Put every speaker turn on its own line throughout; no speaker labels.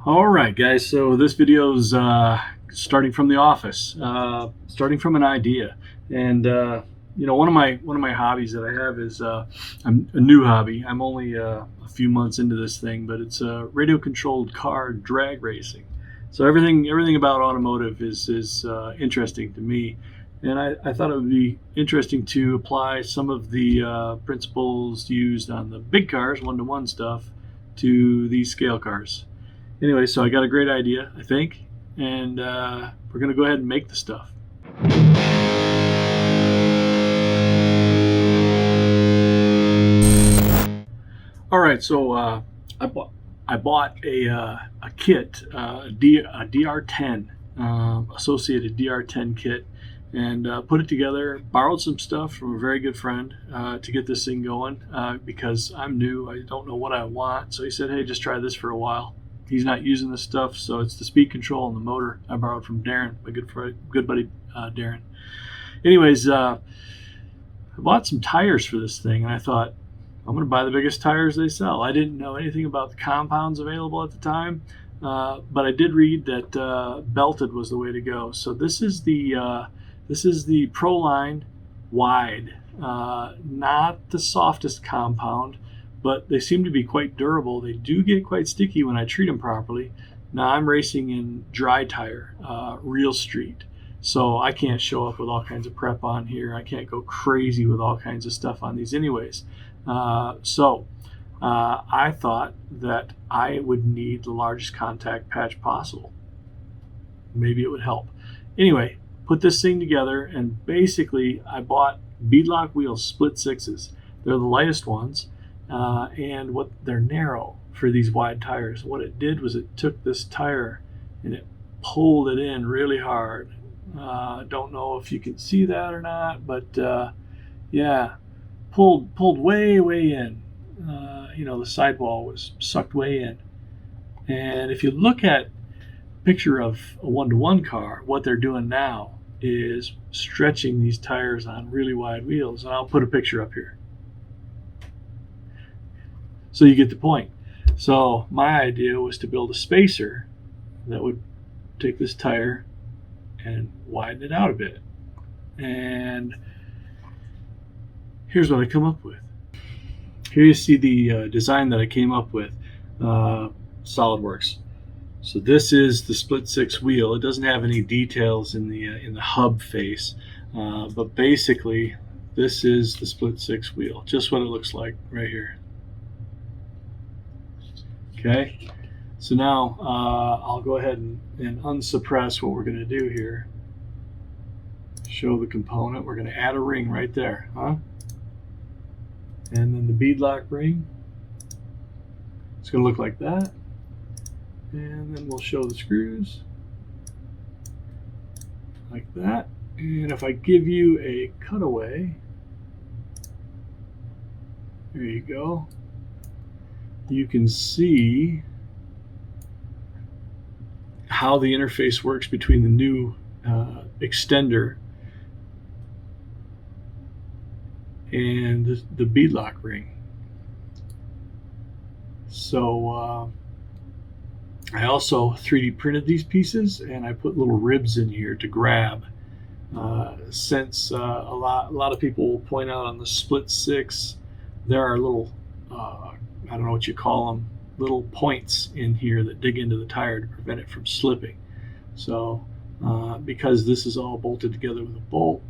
All right, guys. So this video is starting from the office, starting from an idea, and one of my hobbies that I have is I'm a new hobby. I'm only a few months into this thing, but it's radio-controlled car drag racing. So everything about automotive is interesting to me, and I thought it would be interesting to apply some of the principles used on the big cars, one-to-one stuff, to these scale cars. Anyway, so I got a great idea, I think, and we're going to go ahead and make the stuff. All right, so I bought a kit, a DR10, associated DR10 kit, and put it together. Borrowed some stuff from a very good friend to get this thing going because I'm new. I don't know what I want, so he said, "Hey, just try this for a while." He's not using this stuff, so it's the speed control and the motor I borrowed from Darren, my good buddy Darren. Anyways, I bought some tires for this thing, and I thought, I'm going to buy the biggest tires they sell. I didn't know anything about the compounds available at the time, but I did read that belted was the way to go. So this is the Proline Wide, not the softest compound, but they seem to be quite durable. They do get quite sticky when I treat them properly. Now I'm racing in dry tire, real street, so I can't show up with all kinds of prep on here. I can't go crazy with all kinds of stuff on these anyways. So I thought that I would need the largest contact patch possible. Maybe it would help. Anyway, put this thing together, and basically I bought beadlock wheels, split sixes. They're the lightest ones. And they're narrow for these wide tires. What it did was it took this tire and it pulled it in really hard. Don't know if you can see that or not, but yeah, pulled way in. The sidewall was sucked way in. And if you look at a picture of a one-to-one car, what they're doing now is stretching these tires on really wide wheels. And I'll put a picture up here, so you get the point. So my idea was to build a spacer that would take this tire and widen it out a bit. And here's what I come up with. Here you see the design that I came up with, SolidWorks. So this is the split six wheel. It doesn't have any details in the hub face, but basically this is the split six wheel, just what it looks like right here. Okay, so now I'll go ahead and unsuppress what we're going to do here. Show the component. We're going to add a ring right there, and then the beadlock ring. It's going to look like that, and then we'll show the screws like that. And if I give you a cutaway, there you go. You can see how the interface works between the new extender and the beadlock ring. So I also 3D printed these pieces, and I put little ribs in here to grab. Since a lot of people will point out on the split six, there are little I don't know what you call them, little points in here that dig into the tire to prevent it from slipping. So because this is all bolted together with a bolt,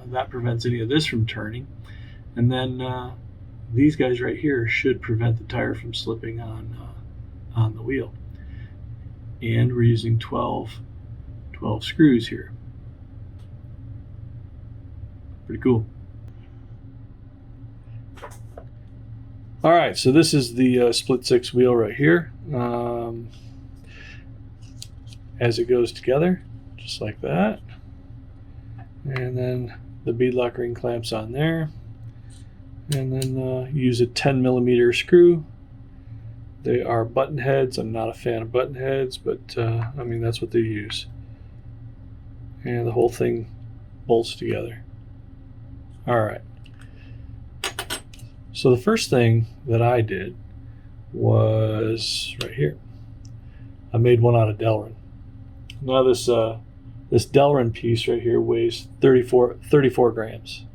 that prevents any of this from turning. And then these guys right here should prevent the tire from slipping on the wheel. And we're using 12 screws here. Pretty cool. All right, so this is the split six wheel right here. As it goes together, just like that. And then the beadlock ring clamps on there. And then use a 10mm screw. They are button heads. I'm not a fan of button heads, but I mean, that's what they use. And the whole thing bolts together. All right. So the first thing that I did was right here. I made one out of Delrin. Now this Delrin piece right here weighs 34 grams.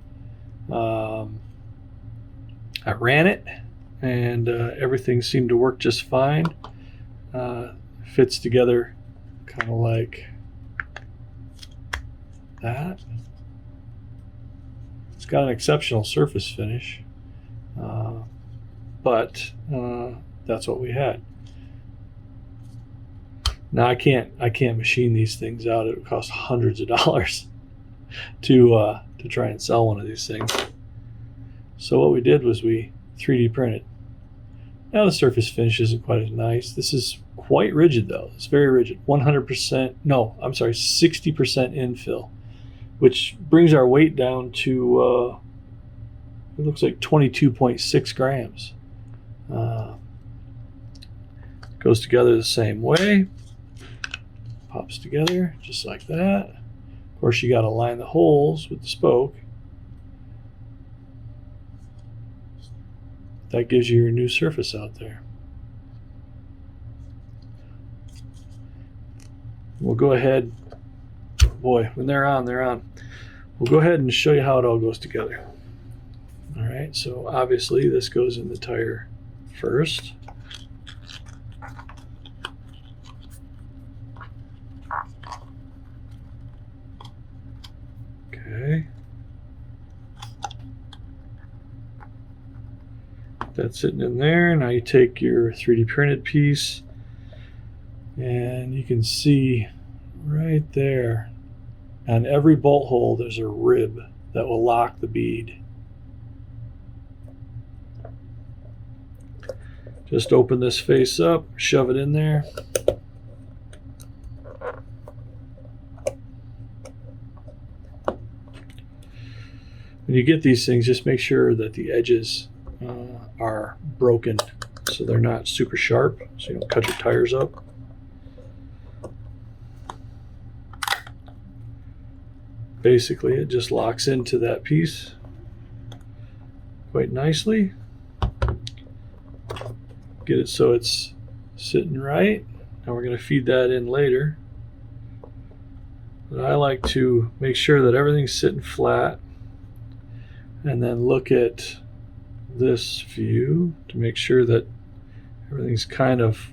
I ran it, and everything seemed to work just fine. Fits together kind of like that. It's got an exceptional surface finish, but that's what we had. Now I can't machine these things out. It would cost hundreds of dollars to try and sell one of these things. So what we did was we 3D printed. Now the surface finish isn't quite as nice. This is quite rigid though. It's very rigid. 60% infill, which brings our weight down to it looks like 22.6 grams. Goes together the same way. Pops together just like that. Of course, you got to line the holes with the spoke. That gives you your new surface out there. We'll go ahead, boy, when they're on, they're on. We'll go ahead and show you how it all goes together. All right, so obviously this goes in the tire first. Okay. That's sitting in there. Now you take your 3D printed piece, and you can see right there on every bolt hole there's a rib that will lock the bead. Just open this face up, shove it in there. When you get these things, just make sure that the edges are broken so they're not super sharp, so you don't cut your tires up. Basically, it just locks into that piece quite nicely. Get it so it's sitting right. Now we're going to feed that in later. But I like to make sure that everything's sitting flat, and then look at this view to make sure that everything's kind of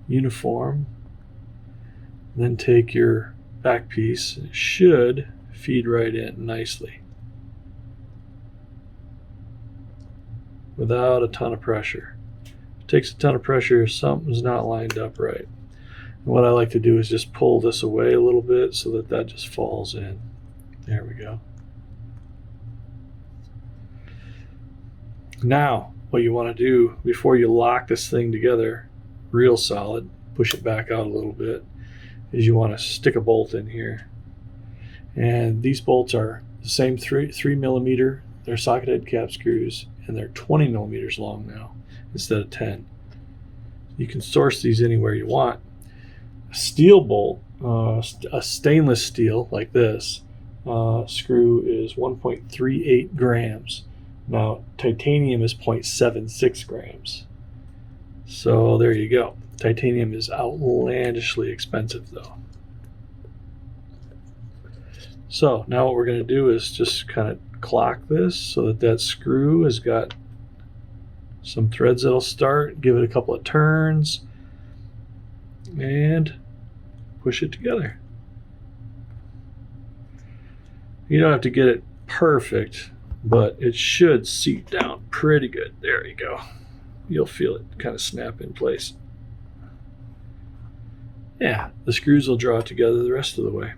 uniform. Then take your back piece. It should feed right in nicely without a ton of pressure. If it takes a ton of pressure, something's not lined up right. And what I like to do is just pull this away a little bit so that that just falls in. There we go. Now, what you want to do before you lock this thing together real solid, push it back out a little bit, is you want to stick a bolt in here. And these bolts are the same 3 millimeter. They're socket head cap screws, and they're 20 millimeters long now instead of 10. You can source these anywhere you want. A steel bolt, a stainless steel like this screw is 1.38 grams. Now, titanium is 0.76 grams. So there you go. Titanium is outlandishly expensive though. So now what we're going to do is just kind of clock this so that that screw has got some threads that'll start. Give it a couple of turns and push it together. You don't have to get it perfect, but it should seat down pretty good. There you go. You'll feel it kind of snap in place. Yeah, the screws will draw together the rest of the way.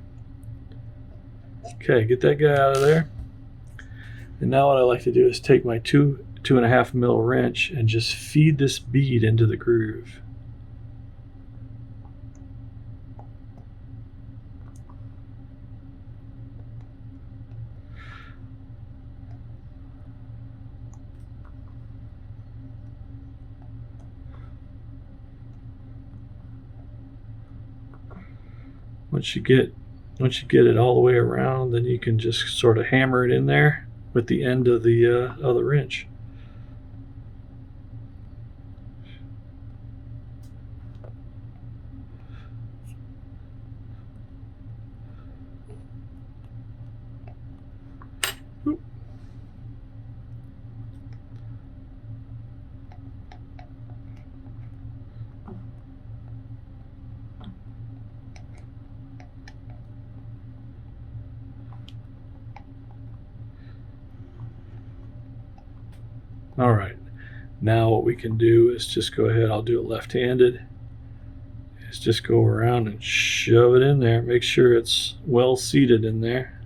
Okay, get that guy out of there. And now what I like to do is take my 2.5 mil wrench and just feed this bead into the groove. Once you get it all the way around, then you can just sort of hammer it in there with the end of the wrench. All right, now what we can do is just go ahead, I'll do it left-handed, is just go around and shove it in there. Make sure it's well seated in there.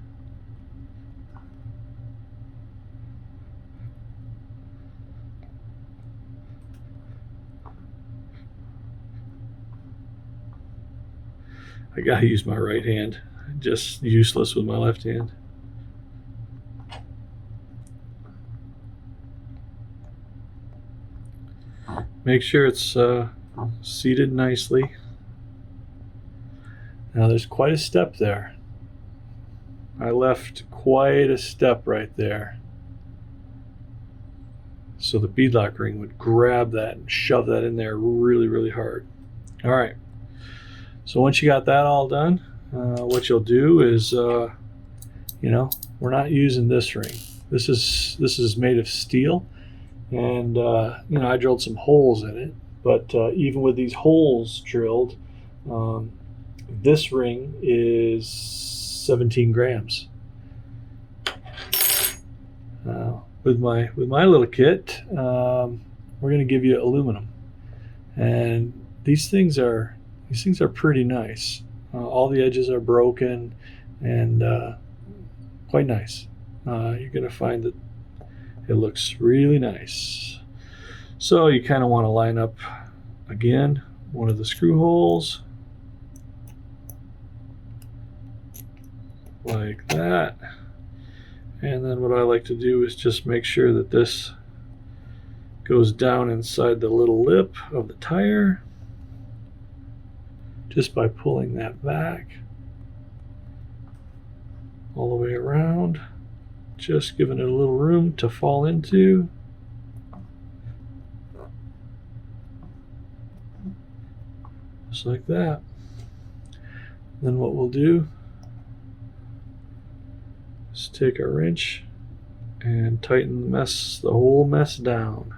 I gotta use my right hand, just useless with my left hand. Make sure it's seated nicely. Now there's quite a step there. I left quite a step right there. So the beadlock ring would grab that and shove that in there really, really hard. All right. So once you got that all done, what you'll do is, you know, we're not using this ring. This is made of steel, and you know, I drilled some holes in it. But even with these holes drilled, this ring is 17 grams. With my little kit, we're going to give you aluminum, and these things are pretty nice. All the edges are broken, and quite nice. You're going to find that it looks really nice. So you kind of want to line up again one of the screw holes like that. And then what I like to do is just make sure that this goes down inside the little lip of the tire, just by pulling that back all the way around, just giving it a little room to fall into. Just like that. Then what we'll do is take our wrench and tighten the whole mess down.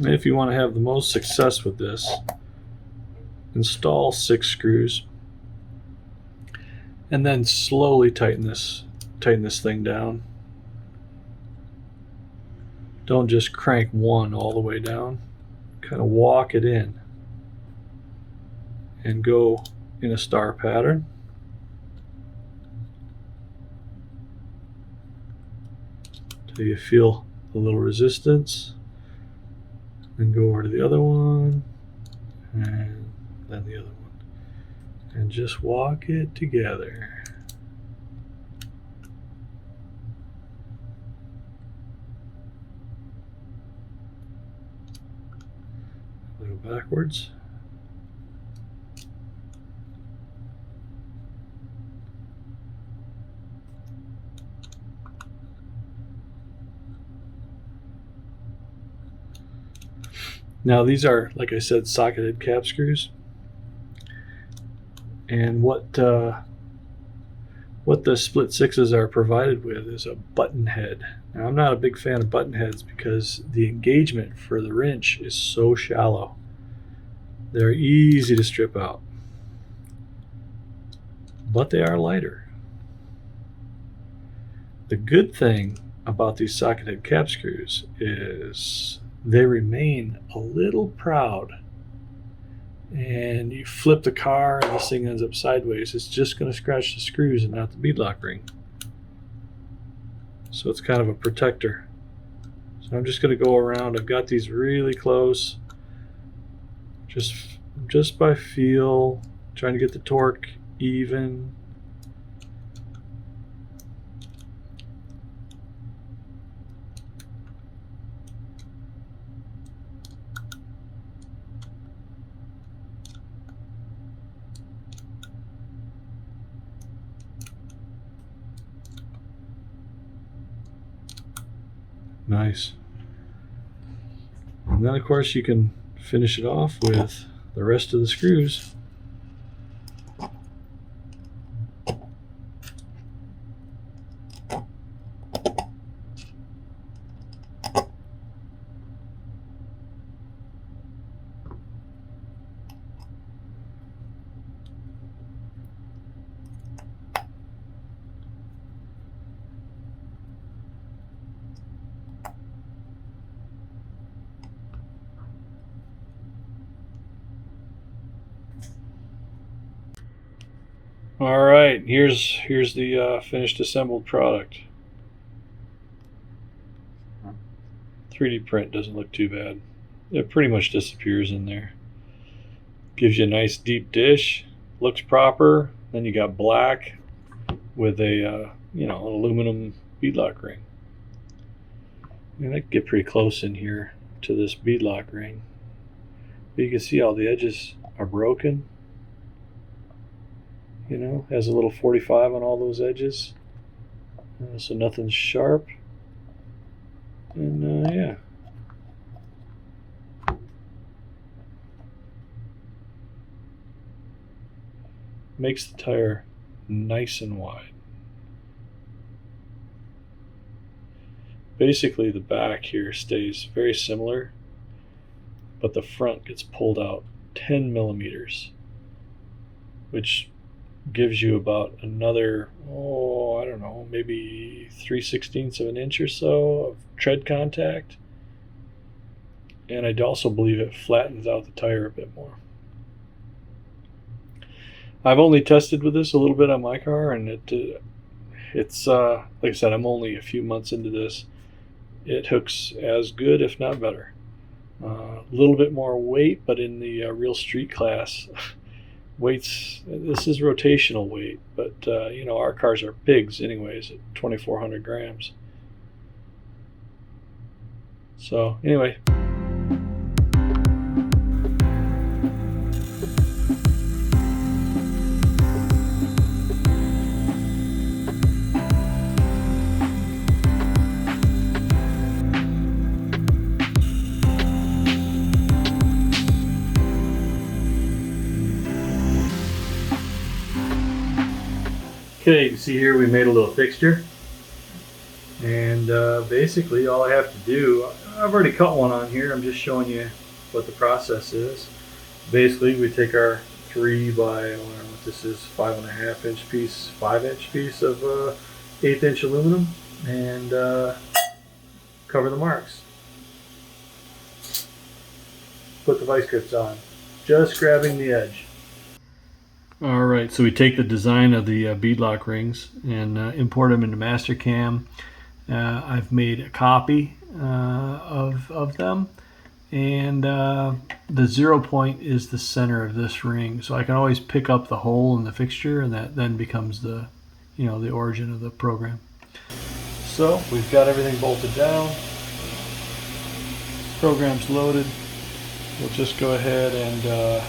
If you want to have the most success with this, install 6 screws and then slowly tighten this thing down. Don't just crank one all the way down. Kind of walk it in and go in a star pattern. Till you feel a little resistance. Then go over to the other one, and then the other one, and just walk it together. Go backwards. Now these are, like I said, socketed cap screws, and what the split sixes are provided with is a button head. Now I'm not a big fan of button heads because the engagement for the wrench is so shallow. They're easy to strip out, but they are lighter. The good thing about these socketed cap screws is they remain a little proud. And you flip the car and this thing ends up sideways, it's just going to scratch the screws and not the beadlock ring. So it's kind of a protector. So I'm just going to go around. I've got these really close, just by feel, trying to get the torque even. Nice. And then of course you can finish it off with the rest of the screws. All right, here's the finished assembled product. 3D print doesn't look too bad. It pretty much disappears in there. Gives you a nice deep dish, looks proper. Then you got black with a an aluminum beadlock ring. And I can get pretty close in here to this beadlock ring. But you can see all the edges are broken. Has a little 45 on all those edges, so nothing's sharp. And yeah, makes the tire nice and wide. Basically the back here stays very similar, but the front gets pulled out 10 millimeters, which gives you about another, I don't know, maybe 3/16 of an inch or so of tread contact. And I'd also believe it flattens out the tire a bit more. I've only tested with this a little bit on my car, and it's like I said, I'm only a few months into this. It hooks as good, if not better. A little bit more weight, but in the real street class, this is rotational weight, but our cars are pigs anyways at 2,400 grams. So anyway. Okay, you can see here we made a little fixture, and basically all I have to do, I've already cut one on here, I'm just showing you what the process is. Basically we take our 3 by, I don't know what this is, 5.5 inch piece, 5-inch piece of 1/8 inch aluminum, and cover the marks. Put the vice grips on, just grabbing the edge. Alright, so we take the design of the beadlock rings and import them into Mastercam. I've made a copy of them, and the 0 point is the center of this ring, so I can always pick up the hole in the fixture, and that then becomes the the origin of the program. So we've got everything bolted down, program's loaded. We'll just go ahead and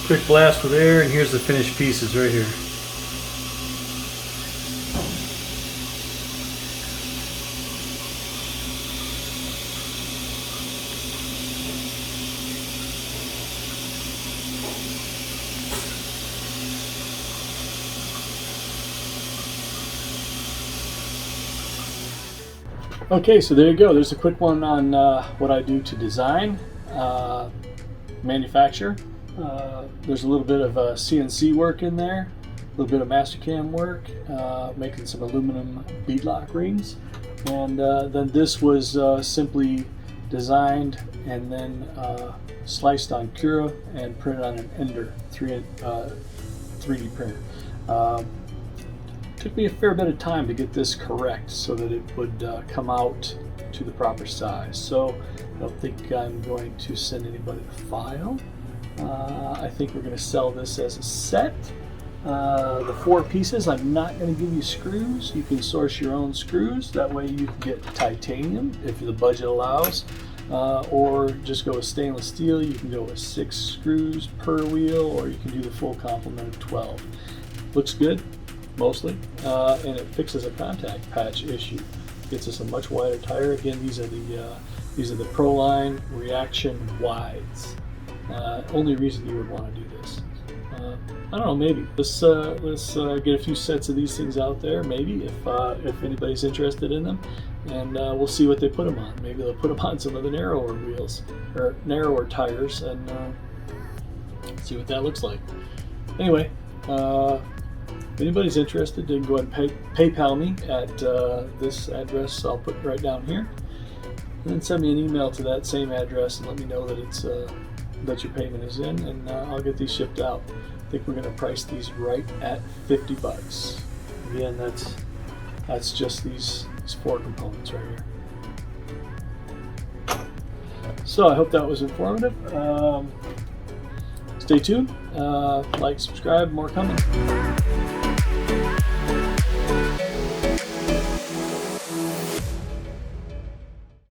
Quick blast with air, and here's the finished pieces right here. Okay, so there you go. There's a quick one on what I do to design, manufacture. There's a little bit of CNC work in there, a little bit of Mastercam work, making some aluminum beadlock rings, and then this was simply designed and then sliced on Cura and printed on an Ender 3D printer. Took me a fair bit of time to get this correct so that it would come out to the proper size. So I don't think I'm going to send anybody the file. I think we're going to sell this as a set. The 4 pieces, I'm not going to give you screws. You can source your own screws. That way you can get titanium if the budget allows, or just go with stainless steel. You can go with 6 screws per wheel, or you can do the full complement of 12. Looks good, mostly, and it fixes a contact patch issue. Gets us a much wider tire. Again, these are the Proline Reaction Wides. Only reason you would want to do this. I don't know, maybe let's get a few sets of these things out there, maybe if anybody's interested in them, and we'll see what they put them on. Maybe they'll put them on some of the narrower wheels or narrower tires, and see what that looks like. Anyway, if anybody's interested, then go ahead and PayPal me at this address I'll put right down here, and then send me an email to that same address and let me know that it's that your payment is in, and I'll get these shipped out. I think we're going to price these right at $50. Again, that's just these 4 components right here. So I hope that was informative. Stay tuned, like, subscribe, more coming.